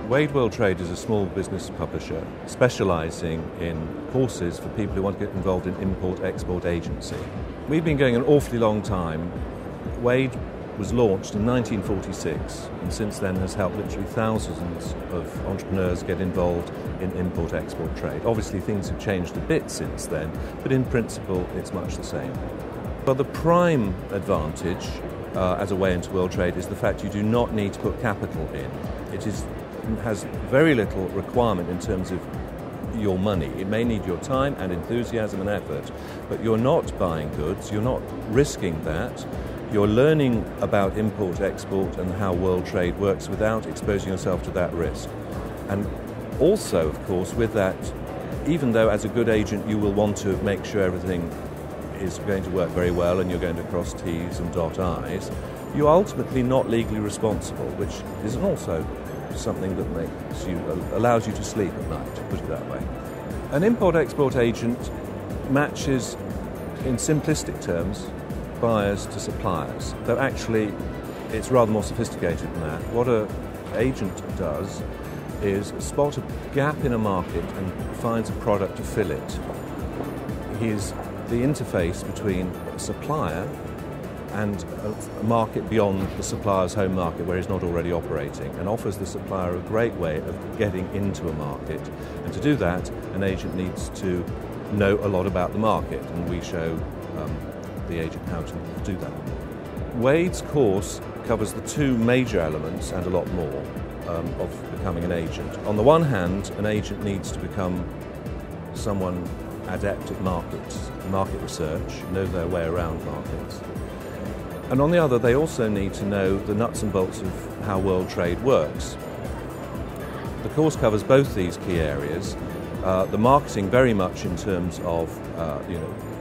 Wade World Trade is a small business publisher specialising in courses for people who want to get involved in import-export agency. We've been going an awfully long time. Wade was launched in 1946 and since then has helped literally thousands of entrepreneurs get involved in import-export trade. Obviously things have changed a bit since then, but in principle it's much the same. But the prime advantage as a way into world trade is the fact you do not need to put capital in. It has very little requirement in terms of your money. It may need your time and enthusiasm and effort, but you're not buying goods, you're not risking that. You're learning about import-export and how world trade works without exposing yourself to that risk. And also, of course, with that, even though as a good agent you will want to make sure everything is going to work very well and you're going to cross T's and dot I's, you're ultimately not legally responsible, which is also something that allows you to sleep at night, to put it that way. An import-export agent matches, in simplistic terms, buyers to suppliers, though actually it's rather more sophisticated than that. What an agent does is spot a gap in a market and finds a product to fill it. He's the interface between a supplier and a market beyond the supplier's home market where he's not already operating, and offers the supplier a great way of getting into a market. And to do that, an agent needs to know a lot about the market, and we show the agent how to do that. Wade's course covers the two major elements and a lot more of becoming an agent. On the one hand, an agent needs to become someone adept at markets, market research, know their way around markets. And on the other, they also need to know the nuts and bolts of how world trade works. The course covers both these key areas. The marketing very much in terms of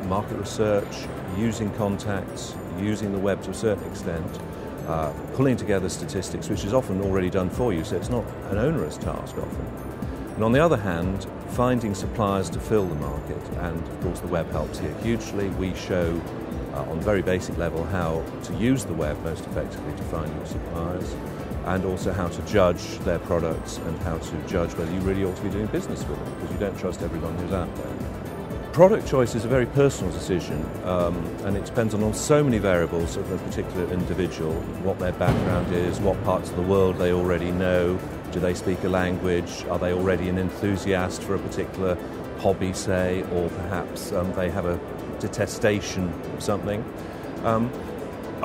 market research, using contacts, using the web to a certain extent, pulling together statistics, which is often already done for you, so it's not an onerous task often. And on the other hand, finding suppliers to fill the market, and of course the web helps here hugely. We show on a very basic level how to use the web most effectively to find your suppliers, and also how to judge their products and how to judge whether you really ought to be doing business with them, because you don't trust everyone who's out there. Product choice is a very personal decision, and it depends on so many variables of a particular individual, what their background is, what parts of the world they already know, do they speak a language, are they already an enthusiast for a particular hobby, say, or perhaps they have a detestation of something.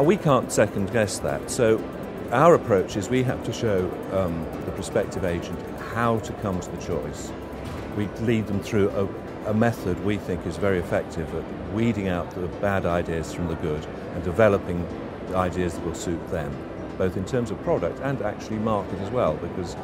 We can't second guess that, so our approach is we have to show the prospective agent how to come to the choice. We lead them through a method we think is very effective at weeding out the bad ideas from the good and developing the ideas that will suit them, both in terms of product and actually market as well, because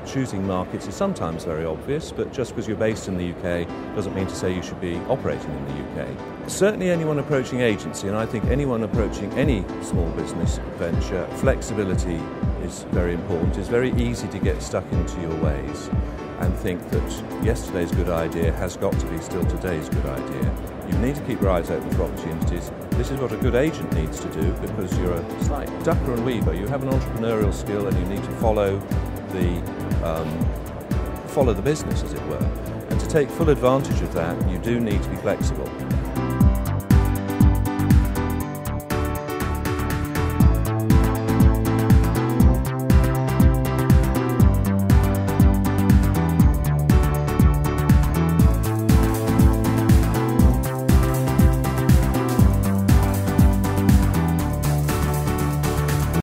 choosing markets is sometimes very obvious, but just because you're based in the UK doesn't mean to say you should be operating in the UK. Certainly anyone approaching agency, and I think anyone approaching any small business venture, flexibility is very important. It's very easy to get stuck into your ways and think that yesterday's good idea has got to be still today's good idea. You need to keep your eyes open for opportunities. This is what a good agent needs to do, because you're a slight ducker and weaver. You have an entrepreneurial skill and you need to follow the business, as it were. And to take full advantage of that, you do need to be flexible.